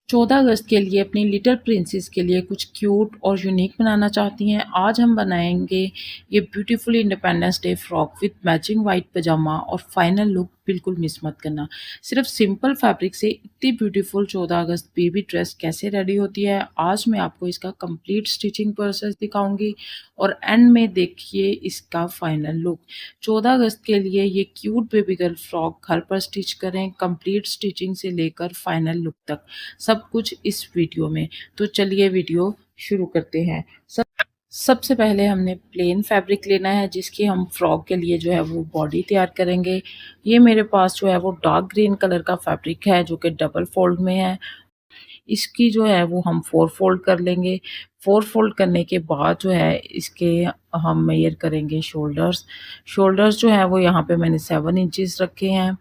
14 अगस्त के लिए अपनी लिटिल प्रिंसेस के लिए कुछ क्यूट और यूनिक बनाना चाहती हैं। आज हम बनाएंगे ये beautiful independence day frock with matching white pyjama और फाइनल लुक बिल्कुल मिस मत करना। सिर्फ सिंपल फैब्रिक से इतनी ब्यूटीफुल 14 अगस्त बेबी ड्रेस कैसे रेडी होती है, आज मैं आपको इसका कंप्लीट स्टिचिंग प्रोसेस दिखाऊंगी और एंड में देखिए इसका फाइनल लुक। 14 अगस्त के लिए ये क्यूट बेबी गर्ल फ्रॉक घर पर स्टिच करें, कंप्लीट स्टिचिंग से लेकर फाइनल लुक तक सब कुछ इस वीडियो में। तो चलिए वीडियो शुरू करते हैं। सबसे पहले हमने प्लेन फैब्रिक लेना है जिसकी हम फ्रॉक के लिए जो है वो बॉडी तैयार करेंगे। ये मेरे पास जो है वो डार्क ग्रीन कलर का फैब्रिक है जो कि डबल फोल्ड में है। इसकी जो है वो हम 4 फोल्ड कर लेंगे। 4 फोल्ड करने के बाद जो है इसके हम मेजर करेंगे शोल्डर्स। शोल्डर्स जो है वो यहाँ पे मैंने 7 इंचेस रखे हैं।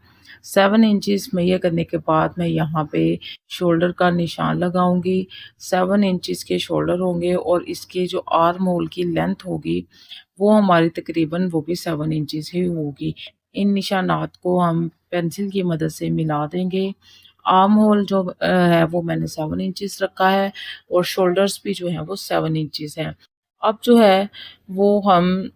7 इंचेस मेजर करने के बाद मैं यहाँ पे शोल्डर का निशान लगाऊंगी। 7 इंचेस के शोल्डर होंगे और इसके जो आर्म होल की लेंथ होगी वो हमारी तकरीबन वो भी 7 इंचेस ही होगी। इन निशानात को हम पेंसिल की मदद से मिला देंगे। आर्म होल जो है वो मैंने 7 इंचेस रखा है और शोल्डर्स भी जो है वो 7 इंचेस हैं। अब जो है वो हम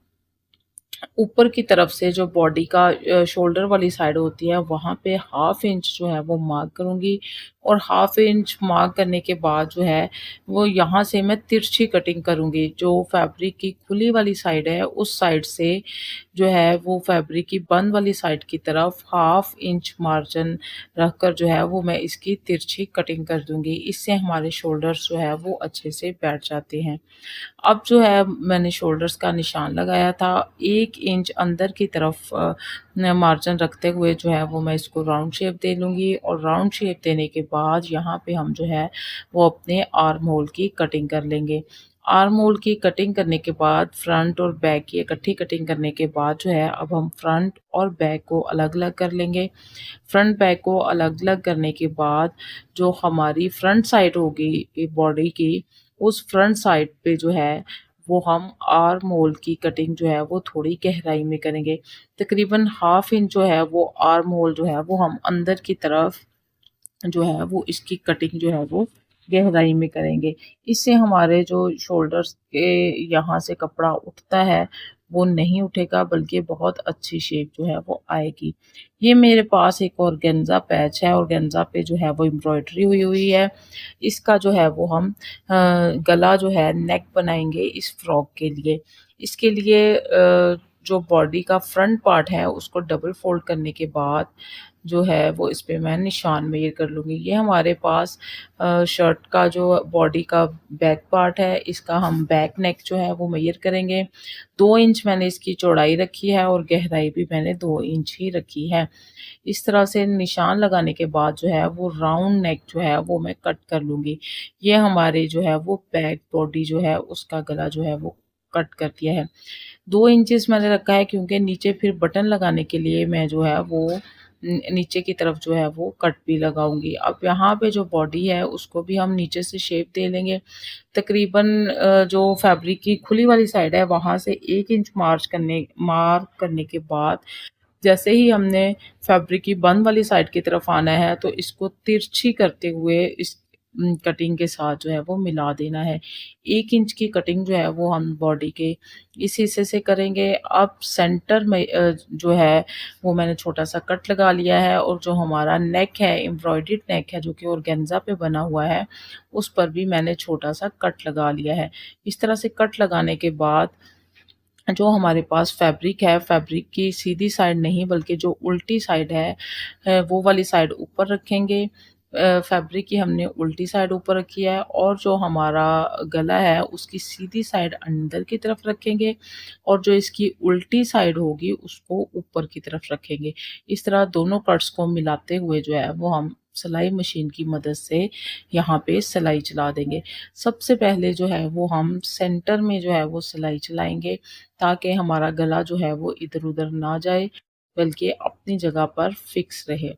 ऊपर की तरफ से जो बॉडी का शोल्डर वाली साइड होती है वहाँ पे हाफ इंच जो है वो मार्क करूँगी और हाफ इंच मार्क करने के बाद जो है वो यहाँ से मैं तिरछी कटिंग करूँगी। जो फैब्रिक की खुली वाली साइड है उस साइड से जो है वो फैब्रिक की बंद वाली साइड की तरफ हाफ इंच मार्जिन रखकर जो है वो मैं इसकी तिरछी कटिंग कर दूँगी। इससे हमारे शोल्डर्स जो है वो अच्छे से बैठ जाते हैं। अब जो है मैंने शोल्डर्स का निशान लगाया था 1 इंच अंदर की तरफ मार्जिन रखते हुए जो है वो मैं इसको राउंड शेप दे लूँगी और राउंड शेप देने के बाद यहाँ पे हम जो है वो अपने आर्म होल की कटिंग कर लेंगे। आर्म होल की कटिंग करने के बाद फ्रंट और बैक की इकट्ठी कटिंग करने के बाद जो है अब हम फ्रंट और बैक को अलग-अलग कर लेंगे। फ्रंट बैक को अलग-अलग करने के बाद जो हमारी फ्रंट साइड होगी बॉडी की उस फ्रंट साइड पे जो है वो हम आर्म होल की कटिंग जो है वो थोड़ी गहराई में करेंगे। तकरीबन हाफ इंच जो है वो आर्म होल जो है वो हम अंदर की तरफ जो है वो इसकी कटिंग जो है वो गहराई में करेंगे। इससे हमारे जो शोल्डर्स के यहाँ से कपड़ा उठता है वो नहीं उठेगा बल्कि बहुत अच्छी शेप जो है वो आएगी। ये मेरे पास एक ऑर्गेन्जा पैच है, ऑर्गेन्जा पे जो है वो एम्ब्रॉयडरी हुई हुई है। इसका जो है वो हम गला जो है नेक बनाएंगे इस फ्रॉक के लिए। इसके लिए जो बॉडी का फ्रंट पार्ट है उसको डबल फोल्ड करने के बाद जो है वो इस पे मैं निशान मेजर कर लूँगी। ये हमारे पास शर्ट का जो बॉडी का बैक पार्ट है इसका हम बैक नेक जो है वो मेजर करेंगे। 2 इंच मैंने इसकी चौड़ाई रखी है और गहराई भी मैंने 2 इंच ही रखी है। इस तरह से निशान लगाने के बाद जो है वो राउंड नेक जो है वो मैं कट कर लूँगी। ये हमारे जो है वो बैक बॉडी जो है उसका गला जो है वो कट कर दिया है। 2 इंचेस मैंने रखा है क्योंकि नीचे फिर बटन लगाने के लिए मैं जो है वो नीचे की तरफ जो है वो कट भी लगाऊंगी। अब यहाँ पे जो बॉडी है उसको भी हम नीचे से शेप दे लेंगे। तकरीबन जो फैब्रिक की खुली वाली साइड है वहाँ से 1 इंच मार्क करने के बाद जैसे ही हमने फैब्रिक की बंद वाली साइड की तरफ आना है तो इसको तिरछी करते हुए इस कटिंग के साथ जो है वो मिला देना है। 1 इंच की कटिंग जो है वो हम बॉडी के इस हिस्से से करेंगे। अब सेंटर में जो है वो मैंने छोटा-सा कट लगा लिया है और जो हमारा नेक है, एम्ब्रॉयडर्ड नेक है जो कि ऑर्गेन्जा पे बना हुआ है, उस पर भी मैंने छोटा-सा कट लगा लिया है। इस तरह से कट लगाने के बाद जो हमारे पास फैब्रिक है, फैब्रिक की सीधी साइड नहीं बल्कि जो उल्टी साइड है वो वाली साइड ऊपर रखेंगे। फैब्रिक की हमने उल्टी साइड ऊपर रखी है और जो हमारा गला है उसकी सीधी साइड अंदर की तरफ रखेंगे और जो इसकी उल्टी साइड होगी उसको ऊपर की तरफ रखेंगे। इस तरह दोनों कट्स को मिलाते हुए जो है वो हम सिलाई मशीन की मदद से यहाँ पे सिलाई चला देंगे। सबसे पहले जो है वो हम सेंटर में जो है वो सिलाई चलाएँगे ताकि हमारा गला जो है वो इधर-उधर ना जाए बल्कि अपनी जगह पर फिक्स रहे।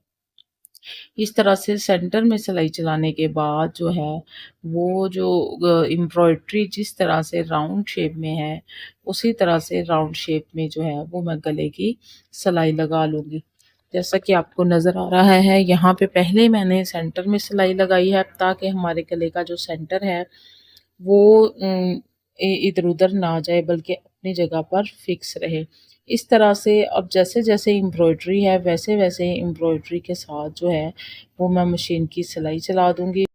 इस तरह से सेंटर में सिलाई चलाने के बाद जो है वो जो एम्ब्रॉयडरी जिस तरह से राउंड शेप में है उसी तरह से राउंड शेप में जो है वो मैं गले की सिलाई लगा लूँगी। जैसा कि आपको नज़र आ रहा है, यहाँ पे पहले मैंने सेंटर में सिलाई लगाई है ताकि हमारे गले का जो सेंटर है वो इधर-उधर ना जाए बल्कि अपनी जगह पर फिक्स रहे। इस तरह से अब जैसे-जैसे एम्ब्रॉयडरी है वैसे-वैसे एम्ब्रॉयडरी के साथ जो है वो मैं मशीन की सिलाई चला दूँगी।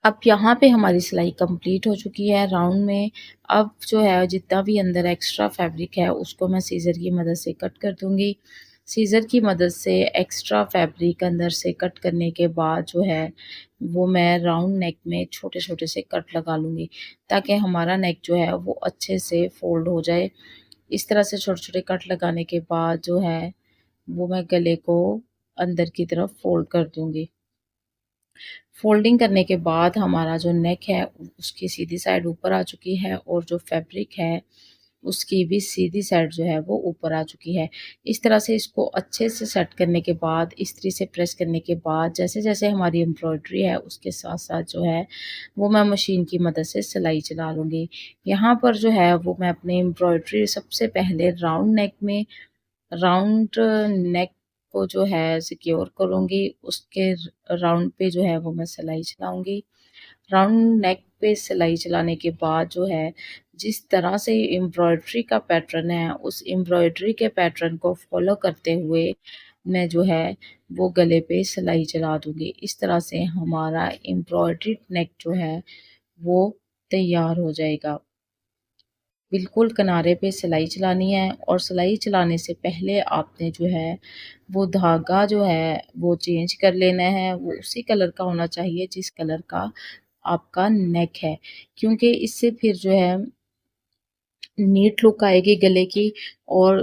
अब यहाँ पे हमारी सिलाई कंप्लीट हो चुकी है राउंड में। अब जो है जितना भी अंदर एक्स्ट्रा फैब्रिक है उसको मैं सीज़र की मदद से कट कर दूँगी। सीज़र की मदद से एक्स्ट्रा फैब्रिक अंदर से कट करने के बाद जो है वो मैं राउंड नेक में छोटे-छोटे से कट लगा लूँगी ताकि हमारा नेक जो है वो अच्छे से फ़ोल्ड हो जाए। इस तरह से छोटे-छोटे कट लगाने के बाद जो है वो मैं गले को अंदर की तरफ फ़ोल्ड कर दूँगी। फ़ोल्डिंग करने के बाद हमारा जो नेक है उसकी सीधी साइड ऊपर आ चुकी है और जो फैब्रिक है उसकी भी सीधी साइड जो है वो ऊपर आ चुकी है। इस तरह से इसको अच्छे से सेट करने के बाद इस्त्री से प्रेस करने के बाद जैसे-जैसे हमारी एम्ब्रॉयडरी है उसके साथ-साथ जो है वो मैं मशीन की मदद से सिलाई चला लूँगी। यहाँ पर जो है वो मैं अपनी एम्ब्रॉयडरी सबसे पहले राउंड नेक को जो है सिक्योर करूँगी, उसके राउंड पे जो है वो मैं सिलाई चलाऊँगी। राउंड नेक पे सिलाई चलाने के बाद जो है, जिस तरह से एम्ब्रॉयडरी का पैटर्न है, उस एम्ब्रॉयडरी के पैटर्न को फ़ॉलो करते हुए मैं जो है वो गले पे सिलाई चला दूँगी। इस तरह से हमारा एम्ब्रॉयडरी नेक जो है वो तैयार हो जाएगा। बिल्कुल किनारे पे सिलाई चलानी है और सिलाई चलाने से पहले आपने जो है वो धागा जो है वो चेंज कर लेना है, वो उसी कलर का होना चाहिए जिस कलर का आपका नेक है, क्योंकि इससे फिर जो है नीट लुक आएगी गले की और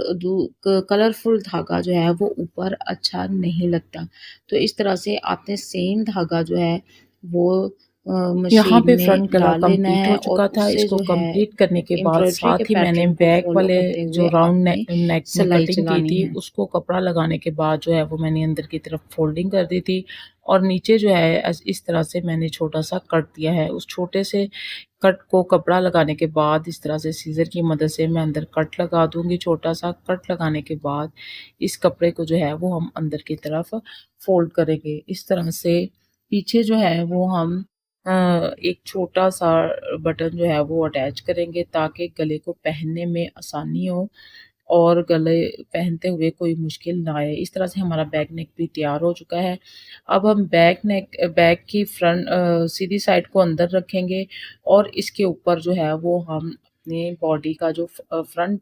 कलरफुल धागा जो है वो ऊपर अच्छा नहीं लगता। तो इस तरह से आपने सेम धागा जो है वो यहाँ मशीन पे में फ्रंट गला डाल लेना कंप्लीट है हो और चुका था। उससे इसको जो है कंप्लीट करने के बाद एम्ब्रॉयडरी के साथ ही मैंने पैटर्न को बैक फॉलो वाले करते जो हुए राउंड आपने नेक में सिलाई कटिंग की चलानी थी है। उसको कपड़ा लगाने के बाद जो है वो मैंने अंदर की तरफ फोल्डिंग कर दी थी और नीचे जो है इस तरह से मैंने छोटा सा कट दिया है। उस छोटे से कट को कपड़ा लगाने के बाद इस तरह से सीज़र की मदद से मैं अंदर कट लगा दूँगी। छोटा सा कट लगाने के बाद इस कपड़े को जो है वो हम अंदर की तरफ फ़ोल्ड करेंगे। इस तरह से पीछे जो है वो हम एक छोटा-सा बटन जो है वो अटैच करेंगे ताकि गले को पहनने में आसानी हो और गले पहनते हुए कोई मुश्किल ना आए। इस तरह से हमारा बैक नेक भी तैयार हो चुका है। अब हम बैक की सीधी साइड को अंदर रखेंगे और इसके ऊपर जो है वो हम अपने बॉडी का जो फ्रंट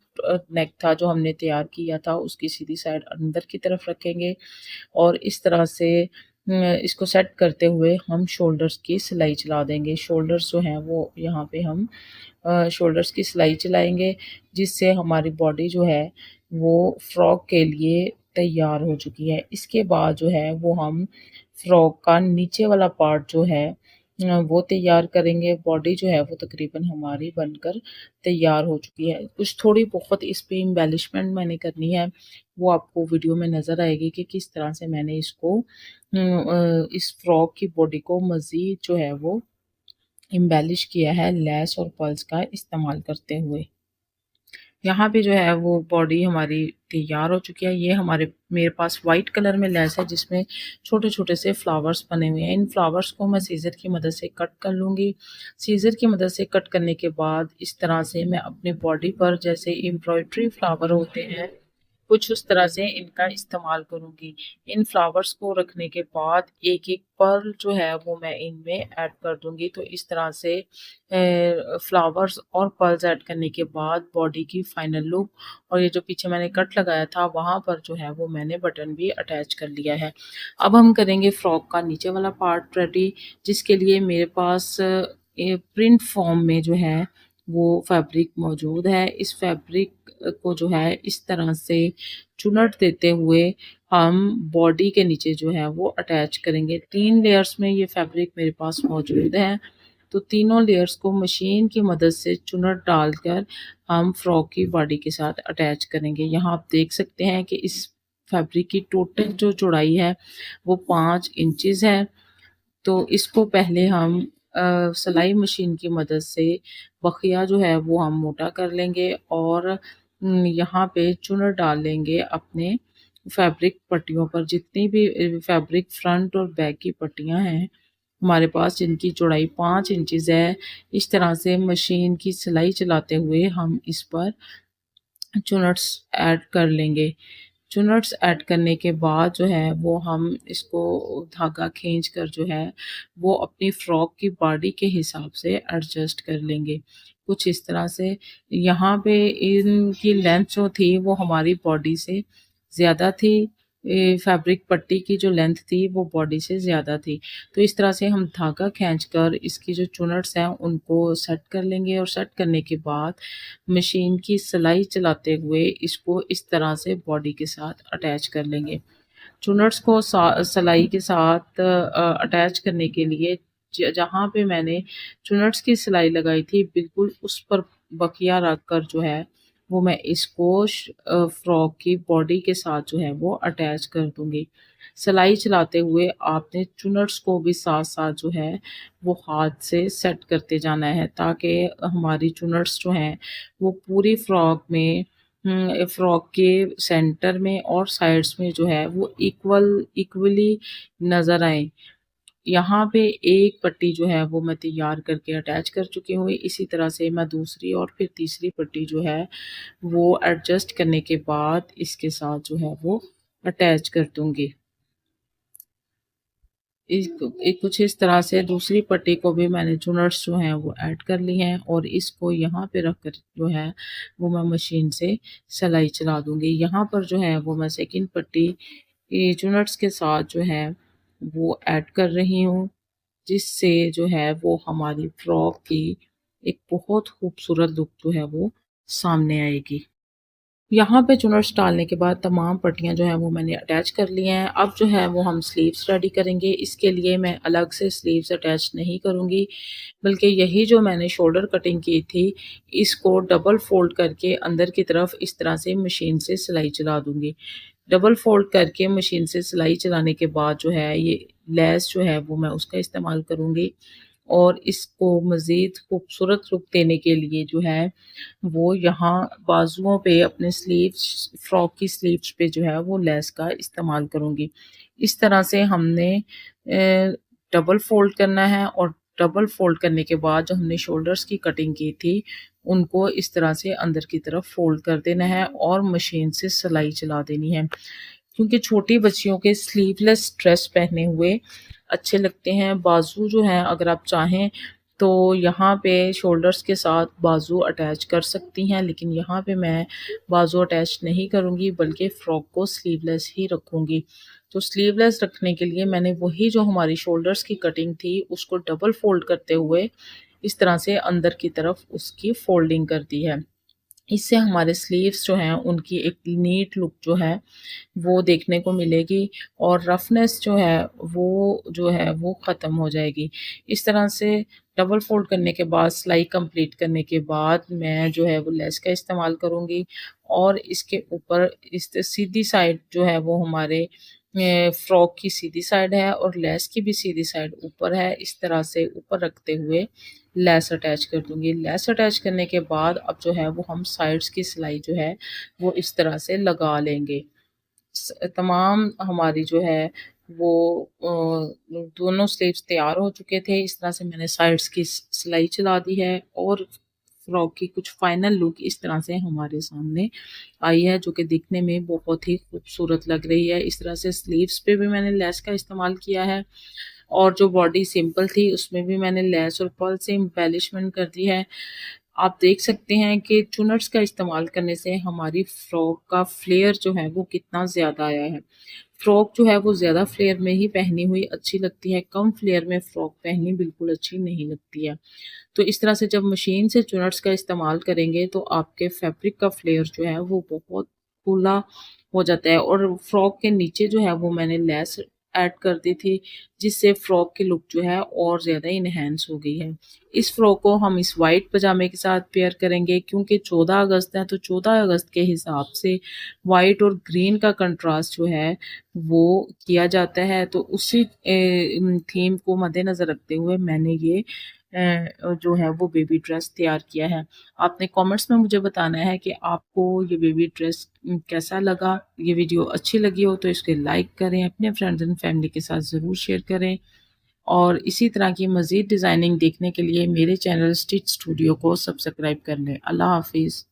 नेक था जो हमने तैयार किया था उसकी सीधी साइड अंदर की तरफ रखेंगे और इस तरह से इसको सेट करते हुए हम शोल्डर्स की सिलाई चला देंगे। शोल्डर्स जो हैं वो यहाँ पे हम शोल्डर्स की सिलाई चलाएँगे जिससे हमारी बॉडी जो है वो फ्रॉक के लिए तैयार हो चुकी है। इसके बाद जो है वो हम फ्रॉक का नीचे वाला पार्ट जो है वो तैयार करेंगे। बॉडी जो है वो तकरीबन हमारी बनकर तैयार हो चुकी है। कुछ थोड़ी बहुत इस पे एम्बेलिशमेंट मैंने करनी है, वो आपको वीडियो में नज़र आएगी कि किस तरह से मैंने इसको इस फ्रॉक की बॉडी को मज़ीद जो है वो एम्बेलिश किया है लेस और पर्ल्स का इस्तेमाल करते हुए। यहाँ पे जो है वो बॉडी हमारी तैयार हो चुकी है। ये मेरे पास वाइट कलर में लेस है जिसमें छोटे-छोटे से फ्लावर्स बने हुए हैं। इन फ्लावर्स को मैं सीज़र की मदद से कट कर लूँगी। सीज़र की मदद से कट करने के बाद इस तरह से मैं अपनी बॉडी पर जैसे एम्ब्रॉयडरी फ्लावर होते हैं कुछ उस तरह से इनका इस्तेमाल करूँगी। इन फ्लावर्स को रखने के बाद एक-एक पर्ल जो है वो मैं इनमें ऐड कर दूँगी। तो इस तरह से फ्लावर्स और पर्ल्स ऐड करने के बाद बॉडी की फाइनल लुक और ये जो पीछे मैंने कट लगाया था वहाँ पर जो है वो मैंने बटन भी अटैच कर लिया है। अब हम करेंगे फ्रॉक का नीचे वाला पार्ट रेडी जिसके लिए मेरे पास ये प्रिंट फॉर्म में जो है वो फैब्रिक मौजूद है। इस फैब्रिक को जो है इस तरह से चुनट देते हुए हम बॉडी के नीचे जो है वो अटैच करेंगे। 3 लेयर्स में ये फैब्रिक मेरे पास मौजूद है। तो तीनों लेयर्स को मशीन की मदद से चुनट डालकर हम फ्रॉक की बॉडी के साथ अटैच करेंगे। यहाँ आप देख सकते हैं कि इस फैब्रिक की टोटल जो चौड़ाई है वो 5 इंचेस है। तो इसको पहले हम सिलाई मशीन की मदद से बखिया जो है वो हम मोटा कर लेंगे और यहाँ पे चुनर डाल लेंगे अपने फैब्रिक पट्टियों पर जितनी भी फैब्रिक फ्रंट और बैक की पट्टियाँ हैं हमारे पास, जिनकी चौड़ाई 5 इंचेस है, इस तरह से मशीन की सिलाई चलाते हुए हम इस पर चुनट्स ऐड कर लेंगे। चुनट्स ऐड करने के बाद जो है वो हम इसको धागा खींच कर जो है वो अपनी फ्रॉक की बॉडी के हिसाब से एडजस्ट कर लेंगे। कुछ इस तरह से यहाँ पे इनकी लेंथ जो थी वो हमारी बॉडी से ज़्यादा थी। फैब्रिक पट्टी की जो लेंथ थी वो बॉडी से ज़्यादा थी। तो इस तरह से हम धागा खींचकर इसकी जो चुनट्स हैं उनको सेट कर लेंगे और सेट करने के बाद मशीन की सिलाई चलाते हुए इसको इस तरह से बॉडी के साथ अटैच कर लेंगे। चुनट्स को सिलाई के साथ अटैच करने के लिए जहाँ पे मैंने चुनट्स की सिलाई लगाई थी बिल्कुल उस पर बकिया रख कर जो है वो मैं इसको फ्रॉक की बॉडी के साथ जो है वो अटैच कर दूंगी। सिलाई चलाते हुए आपने चुनट्स को भी साथ साथ जो है वो हाथ से सेट करते जाना है ताकि हमारी चुनट्स जो हैं वो पूरी फ्रॉक में फ्रॉक के सेंटर में और साइड्स में जो है वो इक्वली नज़र आए। यहाँ पे एक पट्टी जो है वो मैं तैयार करके अटैच कर चुकी हूँ। इसी तरह से मैं दूसरी और फिर तीसरी पट्टी जो है वो एडजस्ट करने के बाद इसके साथ जो है वो अटैच कर दूँगी। कुछ इस तरह से दूसरी पट्टी को भी मैंने चुनट्स जो हैं वो ऐड कर ली हैं और इसको यहाँ पे रख कर जो है वो मैं मशीन से सिलाई चला दूँगी। यहाँ पर जो है वो मैं सेकंड पट्टी चुनट्स के साथ जो है वो ऐड कर रही हूँ, जिससे जो है वो हमारी फ्रॉक की एक बहुत खूबसूरत लुक जो है वो सामने आएगी। यहाँ पे चुनट्स डालने के बाद तमाम पट्टियाँ जो हैं वो मैंने अटैच कर ली हैं। अब जो है वो हम स्लीव्स रेडी करेंगे। इसके लिए मैं अलग से स्लीव्स अटैच नहीं करूँगी, बल्कि यही जो मैंने शोल्डर कटिंग की थी, इसको डबल फ़ोल्ड करके अंदर की तरफ इस तरह से मशीन से सिलाई चला दूँगी। डबल फ़ोल्ड करके मशीन से सिलाई चलाने के बाद जो है ये लेस जो है वो मैं उसका इस्तेमाल करूँगी और इसको मज़ीद खूबसूरत लुक देने के लिए जो है वो यहाँ बाजुओं पे अपने स्लीव्स फ्रॉक की स्लीव्स पे जो है वो लेस का इस्तेमाल करूँगी। इस तरह से हमने डबल फ़ोल्ड करना है और डबल फ़ोल्ड करने के बाद जो हमने शोल्डर्स की कटिंग की थी, उनको इस तरह से अंदर की तरफ फ़ोल्ड कर देना है और मशीन से सिलाई चला देनी है। क्योंकि छोटी बच्चियों के स्लीवलेस ड्रेस पहने हुए अच्छे लगते हैं। बाजू जो हैं अगर आप चाहें तो यहाँ पे शोल्डर्स के साथ बाजू अटैच कर सकती हैं, लेकिन यहाँ पे मैं बाजू अटैच नहीं करूँगी बल्कि फ़्रॉक को स्लीवलेस ही रखूँगी। तो स्लीवलेस रखने के लिए मैंने वही जो हमारी शोल्डर्स की कटिंग थी उसको डबल फ़ोल्ड करते हुए इस तरह से अंदर की तरफ उसकी फ़ोल्डिंग कर दी है। इससे हमारे स्लीव्स जो हैं उनकी एक नीट लुक जो है वो देखने को मिलेगी और रफनेस जो है वो ख़त्म हो जाएगी। इस तरह से डबल फ़ोल्ड करने के बाद सिलाई कंप्लीट करने के बाद मैं जो है वो लेस का इस्तेमाल करूँगी और इसके ऊपर इस सीधी साइड जो है वो हमारे फ्रॉक की सीधी साइड है और लेस की भी सीधी साइड ऊपर है। इस तरह से ऊपर रखते हुए लेस अटैच कर दूँगी। लेस अटैच करने के बाद अब जो है वो हम साइड्स की सिलाई जो है वो इस तरह से लगा लेंगे। तमाम हमारी जो है वो दोनों स्लीव्स तैयार हो चुके थे। इस तरह से मैंने साइड्स की सिलाई चला दी है और फ्रॉक की कुछ फाइनल लुक इस तरह से हमारे सामने आई है, जो कि दिखने में बहुत ही खूबसूरत लग रही है। इस तरह से स्लीव्स पे भी मैंने लेस का इस्तेमाल किया है और जो बॉडी सिंपल थी उसमें भी मैंने लेस और पर्ल से एम्बेलिशमेंट कर दी है। आप देख सकते हैं कि चुनट्स का इस्तेमाल करने से हमारी फ्रॉक का फ्लेयर जो है वो कितना ज़्यादा आया है। फ्रॉक जो है वो ज़्यादा फ्लेयर में ही पहनी हुई अच्छी लगती है, कम फ्लेयर में फ्रॉक पहनी बिल्कुल अच्छी नहीं लगती है। तो इस तरह से जब मशीन से चुनट्स का इस्तेमाल करेंगे तो आपके फैब्रिक का फ्लेयर जो है वो बहुत खुला हो जाता है और फ्रॉक के नीचे जो है वो मैंने लेस ऐड कर दी थी, जिससे फ्रॉक की लुक जो है और ज़्यादा इन्हेंस हो गई है। इस फ्रॉक को हम इस वाइट पजामे के साथ पेयर करेंगे क्योंकि 14 अगस्त है, तो 14 अगस्त के हिसाब से वाइट और ग्रीन का कंट्रास्ट जो है वो किया जाता है। तो उसी थीम को मद्देनज़र रखते हुए मैंने ये जो है वो बेबी ड्रेस तैयार किया है। आपने कमेंट्स में मुझे बताना है कि आपको ये बेबी ड्रेस कैसा लगा। ये वीडियो अच्छी लगी हो तो इसको लाइक करें, अपने फ्रेंड्स एंड फैमिली के साथ ज़रूर शेयर करें और इसी तरह की मज़ीद डिज़ाइनिंग देखने के लिए मेरे चैनल स्टिच स्टूडियो को सब्सक्राइब कर लें। अल्लाह हाफ़िज़।